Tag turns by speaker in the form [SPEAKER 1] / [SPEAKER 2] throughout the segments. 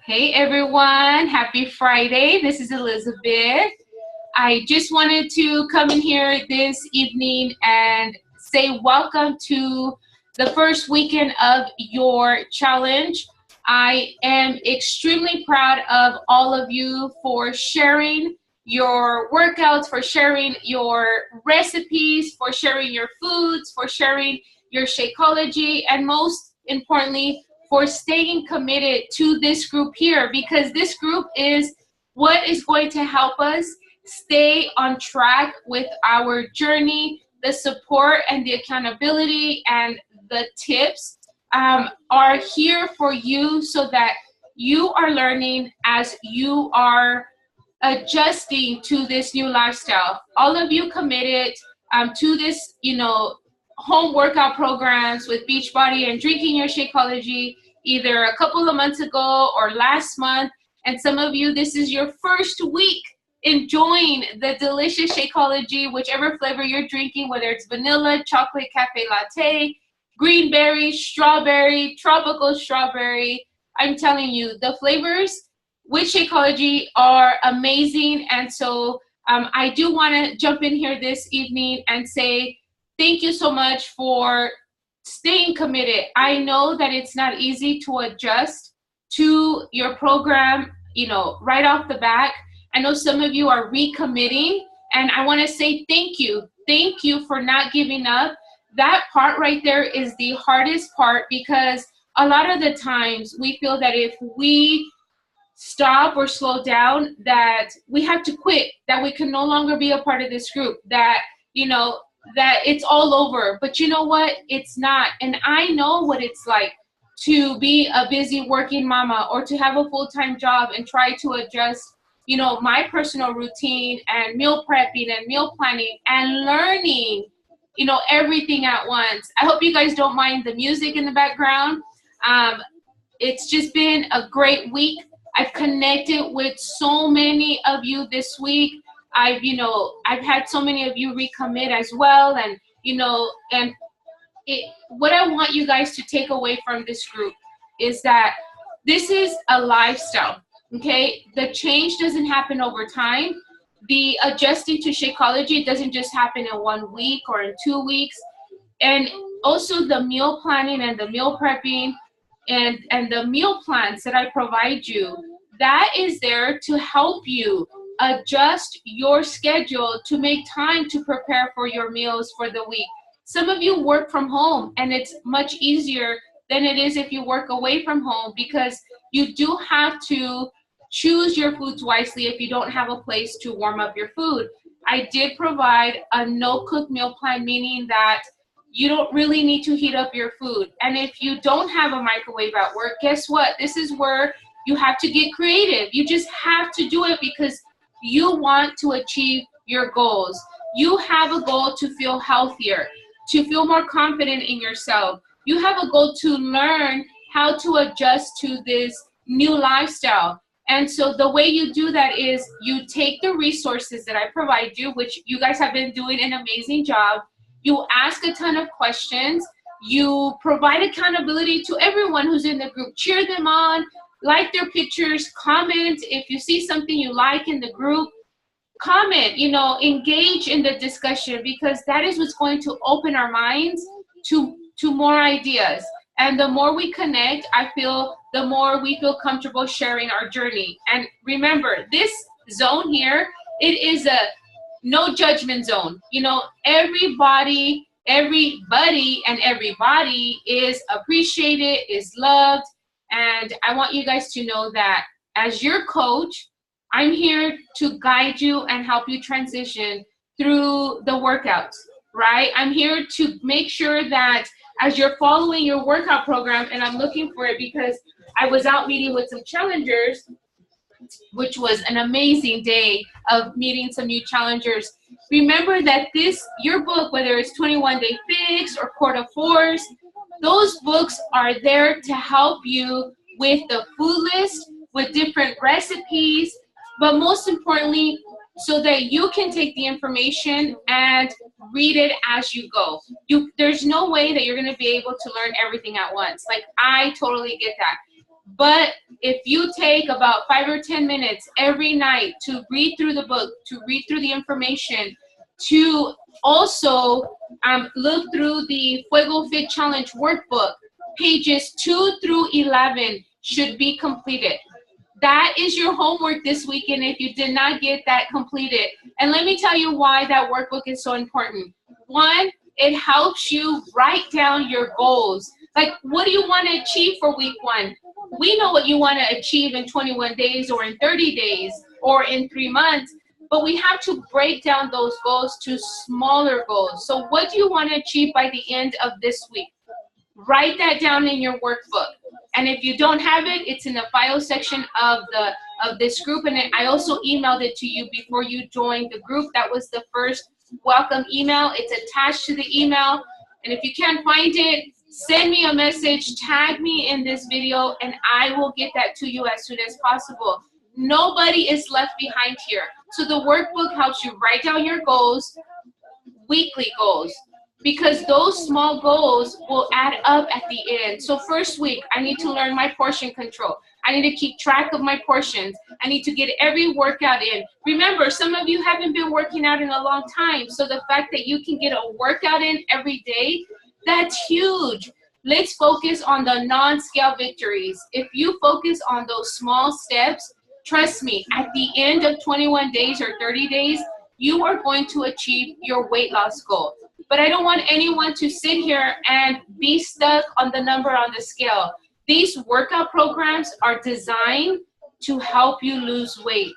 [SPEAKER 1] Hey everyone, happy Friday. This is Elizabeth. I just wanted to come in here this evening and say welcome to the first weekend of your challenge. I am extremely proud of all of you for sharing your workouts, for sharing your recipes, for sharing your foods, for sharing your Shakeology, and most importantly, for staying committed to this group here, because this group is what is going to help us stay on track with our journey. The support and the accountability and the tips are here for you so that you are learning as you are adjusting to this new lifestyle. All of you committed to this, home workout programs with Beachbody and drinking your Shakeology either a couple of months ago or last month. And some of you, this is your first week enjoying the delicious Shakeology, whichever flavor you're drinking, whether it's vanilla, chocolate, cafe latte, green berry, strawberry, tropical strawberry. I'm telling you, the flavors with Shakeology are amazing. And so I do want to jump in here this evening and say thank you so much for staying committed. I know that it's not easy to adjust to your program, right off the bat. I know some of you are recommitting, and I want to say thank you. Thank you for not giving up. That part right there is the hardest part, because a lot of the times we feel that if we stop or slow down, that we have to quit, that we can no longer be a part of this group, that, that it's all over. But you know what? It's not. And I know what it's like to be a busy working mama or to have a full-time job and try to adjust, my personal routine and meal prepping and meal planning and learning, everything at once. I hope you guys don't mind the music in the background. It's just been a great week. I've connected with so many of you this week. I've had so many of you recommit as well. And, what I want you guys to take away from this group is that this is a lifestyle, okay? The change doesn't happen over time. The adjusting to Shakeology doesn't just happen in 1 week or in 2 weeks. And also the meal planning and the meal prepping and the meal plans that I provide you, that is there to help you adjust your schedule to make time to prepare for your meals for the week. Some of you work from home, and it's much easier than it is if you work away from home, because you do have to choose your foods wisely if you don't have a place to warm up your food. I did provide a no-cook meal plan, meaning that you don't really need to heat up your food. And if you don't have a microwave at work, guess what? This is where you have to get creative. You just have to do it because you want to achieve your goals. You have a goal to feel healthier, to feel more confident in yourself. You have a goal to learn how to adjust to this new lifestyle. And so the way you do that is you take the resources that I provide you, which you guys have been doing an amazing job. You ask a ton of questions. You provide accountability to everyone who's in the group. Cheer them on, like their pictures, comment. If you see something you like in the group, comment, engage in the discussion, because that is what's going to open our minds to more ideas. And the more we connect, I feel the more we feel comfortable sharing our journey. And remember, this zone here, it is a no judgment zone. Everybody and everybody is appreciated, is loved. And I want you guys to know that as your coach, I'm here to guide you and help you transition through the workouts, right? I'm here to make sure that as you're following your workout program, and I'm looking for it because I was out meeting with some challengers, which was an amazing day of meeting some new challengers. Remember that your book, whether it's 21 Day Fix or Core to Force, those books are there to help you with the food list, with different recipes, but most importantly, so that you can take the information and read it as you go. There's no way that you're going to be able to learn everything at once. Like, I totally get that. But if you take about 5 or 10 minutes every night to read through the book, to read through the information, to also look through the Fuego Fit Challenge workbook, pages 2 through 11 should be completed. That is your homework this weekend if you did not get that completed. And let me tell you why that workbook is so important. One, it helps you write down your goals. Like, what do you want to achieve for week 1? We know what you want to achieve in 21 days or in 30 days or in 3 months, but we have to break down those goals to smaller goals. So what do you want to achieve by the end of this week? Write that down in your workbook. And if you don't have it, it's in the file section of this group. And I also emailed it to you before you joined the group. That was the first welcome email. It's attached to the email. And if you can't find it, send me a message, tag me in this video, and I will get that to you as soon as possible. Nobody is left behind here. So the workbook helps you write down your goals, weekly goals, because those small goals will add up at the end. So first week, I need to learn my portion control. I need to keep track of my portions. I need to get every workout in. Remember, some of you haven't been working out in a long time, so the fact that you can get a workout in every day, that's huge. Let's focus on the non-scale victories. If you focus on those small steps, trust me, at the end of 21 days or 30 days, you are going to achieve your weight loss goal. But I don't want anyone to sit here and be stuck on the number on the scale. These workout programs are designed to help you lose weight,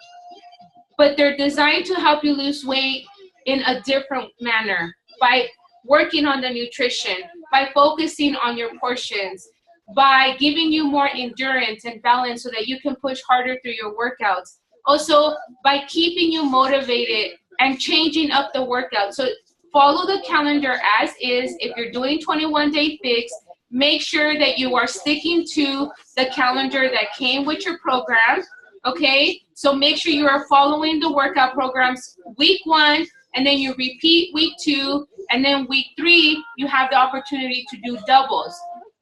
[SPEAKER 1] but they're designed to help you lose weight in a different manner, by working on the nutrition, by focusing on your portions, by giving you more endurance and balance so that you can push harder through your workouts. Also, by keeping you motivated and changing up the workout. So follow the calendar as is. If you're doing 21-day fix, make sure that you are sticking to the calendar that came with your program, okay? So make sure you are following the workout programs week 1, and then you repeat week 2, and then week 3, you have the opportunity to do doubles.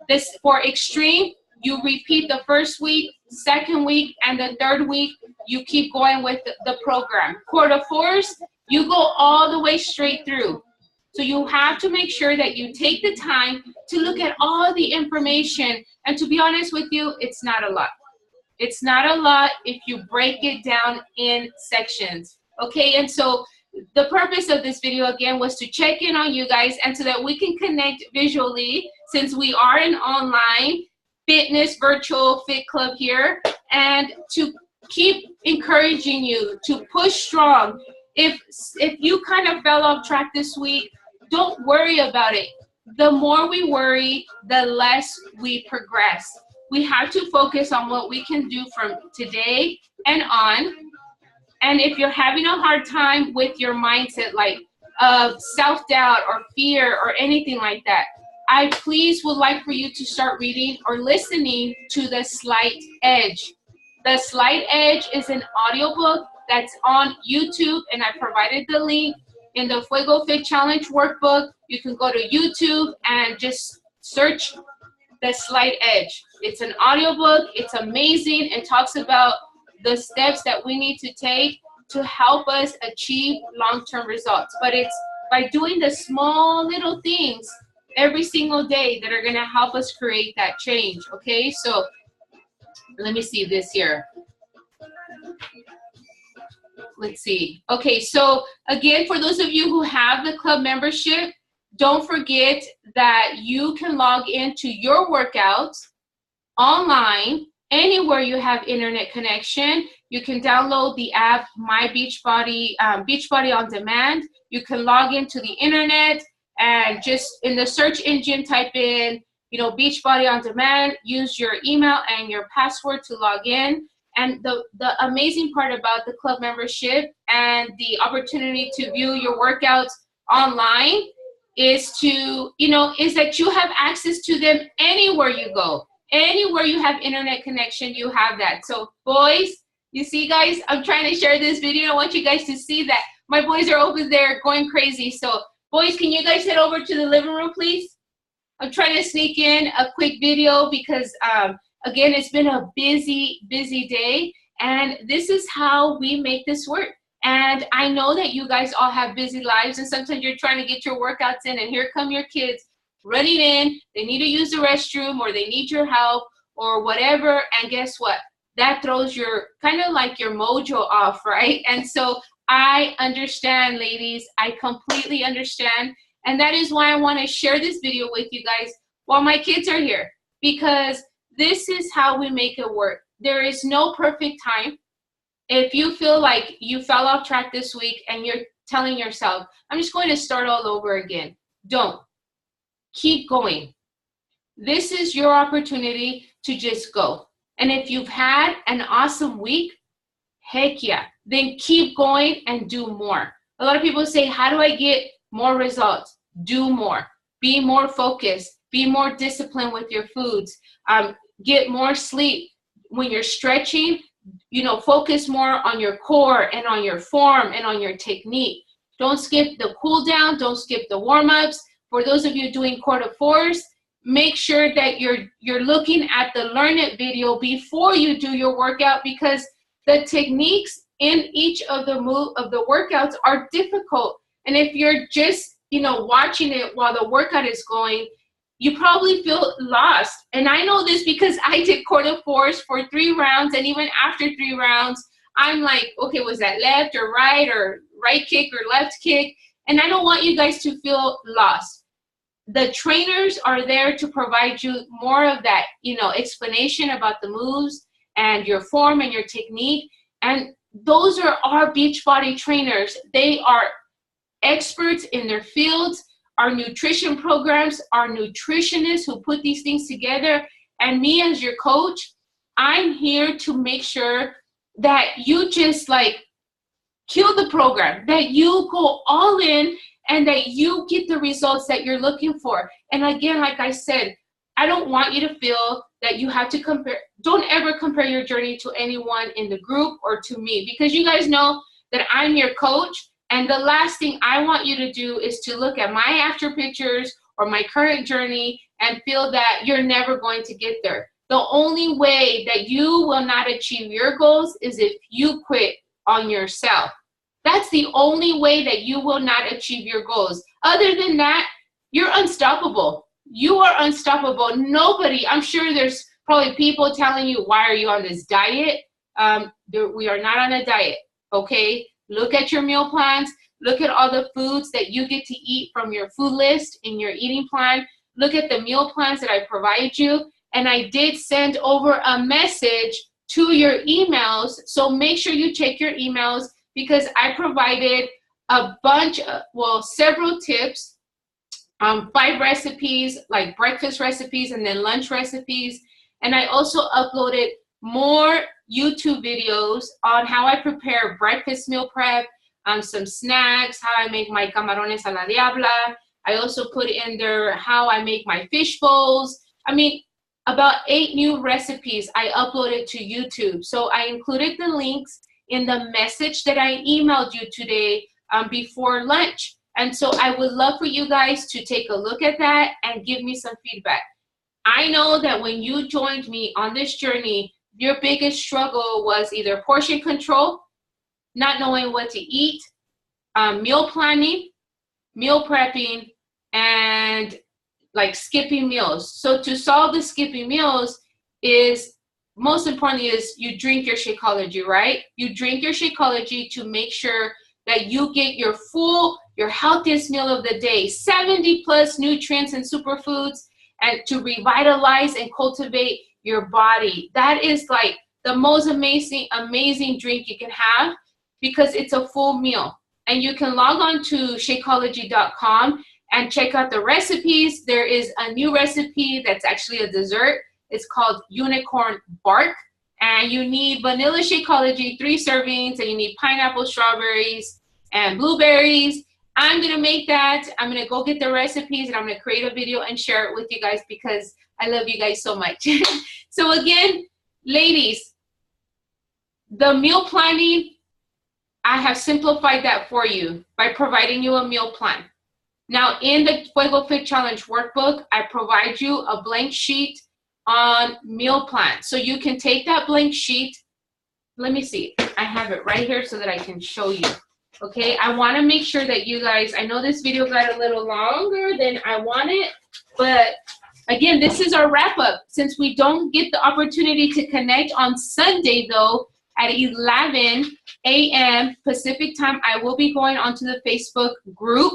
[SPEAKER 1] This, for extreme, you repeat the first week, second week, and the third week, you keep going with the program. Quarter fours, you go all the way straight through. So you have to make sure that you take the time to look at all the information. And to be honest with you, it's not a lot. It's not a lot if you break it down in sections. Okay, and so the purpose of this video, again, was to check in on you guys and so that we can connect visually, since we are an online fitness virtual fit club here, and to keep encouraging you to push strong. If you kind of fell off track this week, don't worry about it. The more we worry, the less we progress. We have to focus on what we can do from today and on. And if you're having a hard time with your mindset, like self-doubt or fear or anything like that, I please would like for you to start reading or listening to The Slight Edge. The Slight Edge is an audiobook that's on YouTube, and I provided the link in the Fuego Fit Challenge workbook. You can go to YouTube and just search The Slight Edge. It's an audiobook. It's amazing. It talks about the steps that we need to take to help us achieve long-term results. But it's by doing the small little things every single day that are going to help us create that change. Okay, so let me see this here. Let's see. Okay, so again, for those of you who have the club membership, don't forget that you can log into your workouts online anywhere you have internet connection. You can download the app My Beachbody, Beachbody On Demand. You can log into the internet and just in the search engine type in, Beachbody On Demand. Use your email and your password to log in. And the amazing part about the club membership and the opportunity to view your workouts online is that you have access to them anywhere you go. Anywhere you have internet connection, you have that. So boys, you see guys, I'm trying to share this video. I want you guys to see that my boys are over there going crazy. So Boys, can you guys head over to the living room, please? I'm trying to sneak in a quick video because, again, it's been a busy, busy day. And this is how we make this work. And I know that you guys all have busy lives, and sometimes you're trying to get your workouts in, and here come your kids running in. They need to use the restroom, or they need your help, or whatever. And guess what? That throws your kind of like your mojo off, right? And so I understand, ladies. I completely understand. And that is why I want to share this video with you guys while my kids are here, because this is how we make it work. There is no perfect time. If you feel like you fell off track this week and you're telling yourself, I'm just going to start all over again, don't. Keep going. This is your opportunity to just go. And if you've had an awesome week, heck yeah, then keep going and do more. A lot of people say, how do I get more results? Do more. Be more focused. Be more disciplined with your foods. Get more sleep. When you're stretching, focus more on your core and on your form and on your technique. Don't skip the cool down. Don't skip the warm-ups. For those of you doing quarter fours, make sure that you're looking at the Learn It video before you do your workout, because the techniques in each of the workouts are difficult. And if you're just, watching it while the workout is going, you probably feel lost. And I know this because I did quarter fours for 3 rounds, and even after 3 rounds, I'm like, okay, was that left or right kick or left kick? And I don't want you guys to feel lost. The trainers are there to provide you more of that, explanation about the moves and your form and your technique. And those are our Beachbody trainers. They are experts in their fields. Our nutrition programs, our nutritionists who put these things together, and me as your coach, I'm here to make sure that you just kill the program, that you go all in, and that you get the results that you're looking for. And again, like I said, I don't want you to feel that you have to compare. Don't ever compare your journey to anyone in the group or to me, because you guys know that I'm your coach. And the last thing I want you to do is to look at my after pictures or my current journey and feel that you're never going to get there. The only way that you will not achieve your goals is if you quit on yourself. That's the only way that you will not achieve your goals. Other than that, you're unstoppable. You are unstoppable. Nobody, I'm sure there's probably people telling you, why are you on this diet? We are not on a diet, okay? Look at your meal plans. Look at all the foods that you get to eat from your food list in your eating plan. Look at the meal plans that I provide you. And I did send over a message to your emails. So make sure you check your emails, because I provided a bunch of, several tips, 5 recipes, like breakfast recipes and then lunch recipes. And I also uploaded more YouTube videos on how I prepare breakfast meal prep, some snacks, how I make my camarones a la diabla. I also put in there how I make my fish bowls. I mean, about 8 new recipes I uploaded to YouTube. So I included the links in the message that I emailed you today before lunch. And so I would love for you guys to take a look at that and give me some feedback. I know that when you joined me on this journey, your biggest struggle was either portion control, not knowing what to eat, meal planning, meal prepping, and skipping meals. So to solve the skipping meals is, most importantly, is you drink your Shakeology, right? You drink your Shakeology to make sure that you get your healthiest meal of the day, 70 plus nutrients and superfoods, and to revitalize and cultivate your body. That is the most amazing drink you can have, because it's a full meal. And you can log on to Shakeology.com and check out the recipes. There is a new recipe that's actually a dessert. It's called Unicorn Bark. And you need vanilla Shakeology, 3 servings, and you need pineapple, strawberries, and blueberries. I'm going to make that. I'm going to go get the recipes, and I'm going to create a video and share it with you guys, because I love you guys so much. So again, ladies, the meal planning, I have simplified that for you by providing you a meal plan. Now, in the Fuego Fit Challenge workbook, I provide you a blank sheet on meal plan. So you can take that blank sheet. Let me see. I have it right here so that I can show you. Okay, I want to make sure that you guys, I know this video got a little longer than I wanted, but again, this is our wrap up. Since we don't get the opportunity to connect on Sunday though, at 11 a.m. Pacific time, I will be going onto the Facebook group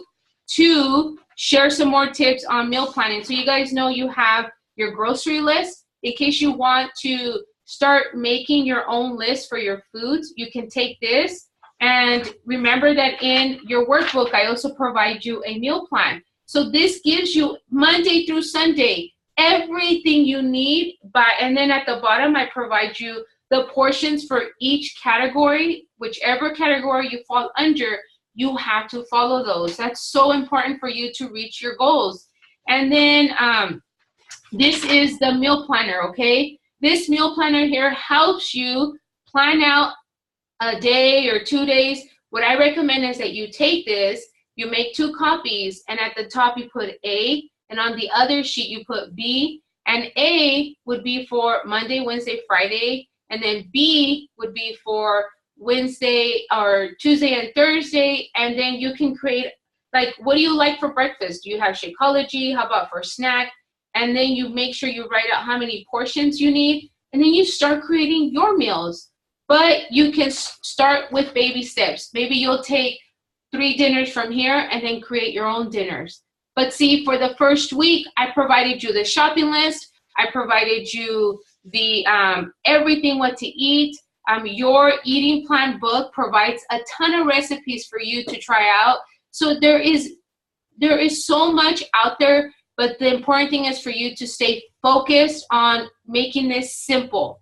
[SPEAKER 1] to share some more tips on meal planning. So you guys know you have your grocery list. In case you want to start making your own list for your foods, you can take this. And remember that in your workbook, I also provide you a meal plan. So this gives you Monday through Sunday, everything you need. And then at the bottom, I provide you the portions for each category. Whichever category you fall under, you have to follow those. That's so important for you to reach your goals. And then this is the meal planner, okay? This meal planner here helps you plan out a day or 2 days. What I recommend is that you take this, you make 2 copies, and at the top you put A, and on the other sheet you put B, and A would be for Monday, Wednesday, Friday, and then B would be for Wednesday or Tuesday and Thursday, and then you can create, like, what do you like for breakfast? Do you have Shakeology? How about for snack? And then you make sure you write out how many portions you need, and then you start creating your meals. But you can start with baby steps. Maybe you'll take 3 dinners from here and then create your own dinners. But see, for the first week, I provided you the shopping list. I provided you the everything what to eat. Your eating plan book provides a ton of recipes for you to try out. So there is so much out there, but the important thing is for you to stay focused on making this simple.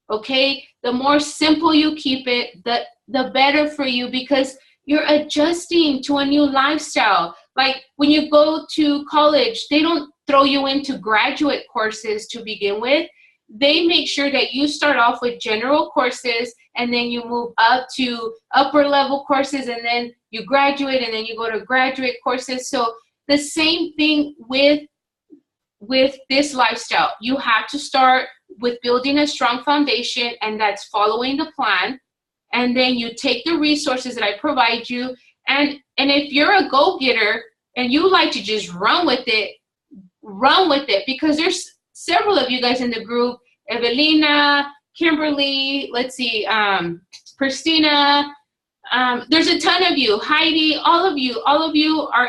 [SPEAKER 1] Okay, the more simple you keep it, the better for you, because you're adjusting to a new lifestyle. Like when you go to college, they don't throw you into graduate courses to begin with. They make sure that you start off with general courses, and then you move up to upper level courses, and then you graduate, and then you go to graduate courses. So the same thing with this lifestyle. You have to start with building a strong foundation, and that's following the plan. And then you take the resources that I provide you. And if you're a go-getter and you like to just run with it, because there's several of you guys in the group, Evelina, Kimberly, let's see, Christina, there's a ton of you, Heidi, all of you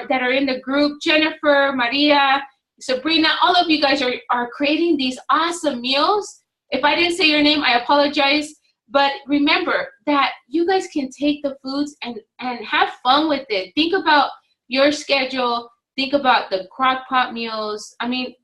[SPEAKER 1] that are in the group, Jennifer, Maria, Sabrina, all of you guys are creating these awesome meals. If I didn't say your name, I apologize. But remember that you guys can take the foods and have fun with it. Think about your schedule. Think about the crock pot meals. I mean,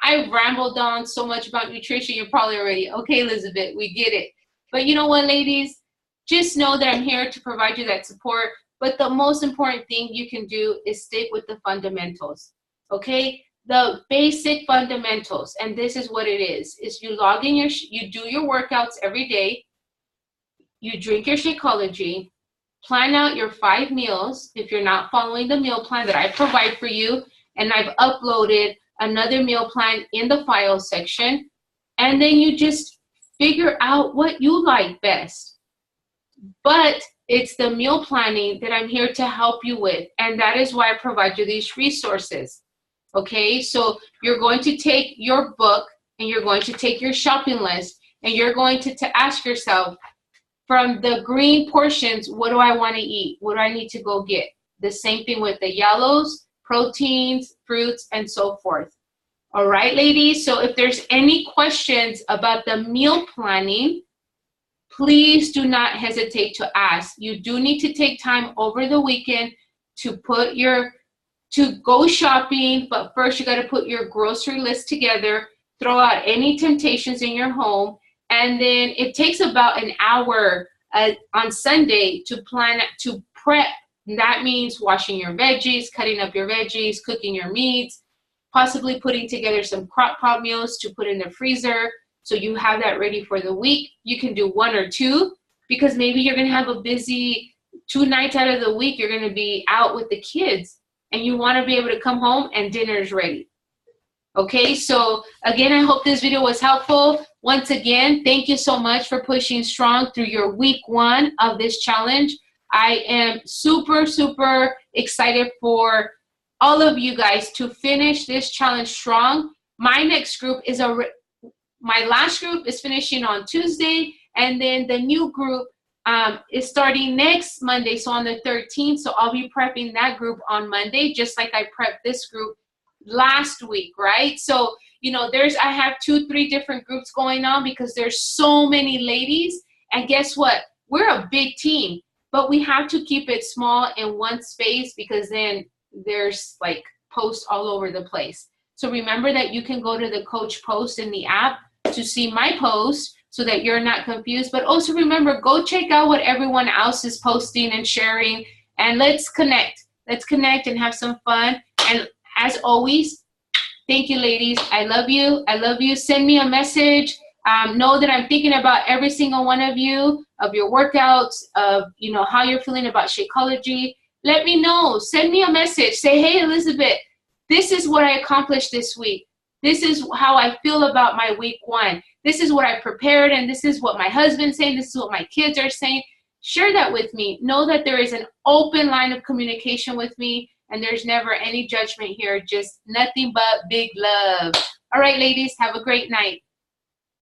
[SPEAKER 1] I've rambled on so much about nutrition. You're probably already, okay, Elizabeth, we get it. But you know what, ladies? Just know that I'm here to provide you that support. But the most important thing you can do is stick with the fundamentals, okay? The basic fundamentals, and this is what it is you log in you do your workouts every day, you drink your Shakeology, plan out your 5 meals if you're not following the meal plan that I provide for you, and I've uploaded another meal plan in the file section, and then you just figure out what you like best. But it's the meal planning that I'm here to help you with, and that is why I provide you these resources. Okay, so you're going to take your book and you're going to take your shopping list, and you're going to ask yourself, from the green portions, what do I want to eat? What do I need to go get? The same thing with the yellows, proteins, fruits, and so forth. All right, ladies, so if there's any questions about the meal planning, please do not hesitate to ask. You do need to take time over the weekend to go shopping, but first you got to put your grocery list together, throw out any temptations in your home, and then it takes about an hour on Sunday to prep. That means washing your veggies, cutting up your veggies, cooking your meats, possibly putting together some crock pot meals to put in the freezer so you have that ready for the week. You can do 1 or 2 because maybe you're going to have a busy 2 nights out of the week. You're going to be out with the kids, and you want to be able to come home and dinner is ready. Okay, so again, I hope this video was helpful. Once again, thank you so much for pushing strong through your week 1 of this challenge. I am super, super excited for all of you guys to finish this challenge strong. My next group is my last group is finishing on Tuesday, and then the new group is starting next Monday, so on the 13th. So I'll be prepping that group on Monday, just like I prepped this group last week, right? So, you know, I have 2-3 different groups going on because there's so many ladies. And guess what? We're a big team, but we have to keep it small in one space because then there's like posts all over the place. So remember that you can go to the coach post in the app to see my post so that you're not confused. But also remember, go check out what everyone else is posting and sharing, and let's connect. Let's connect and have some fun. And as always, thank you, ladies. I love you. I love you. Send me a message. Know that I'm thinking about every single one of you, of your workouts, of, you know, how you're feeling about Shakeology. Let me know. Send me a message. Say, hey, Elizabeth, this is what I accomplished this week. This is how I feel about my week 1. This is what I prepared, and this is what my husband's saying. This is what my kids are saying. Share that with me. Know that there is an open line of communication with me, and there's never any judgment here, just nothing but big love. All right, ladies, have a great night.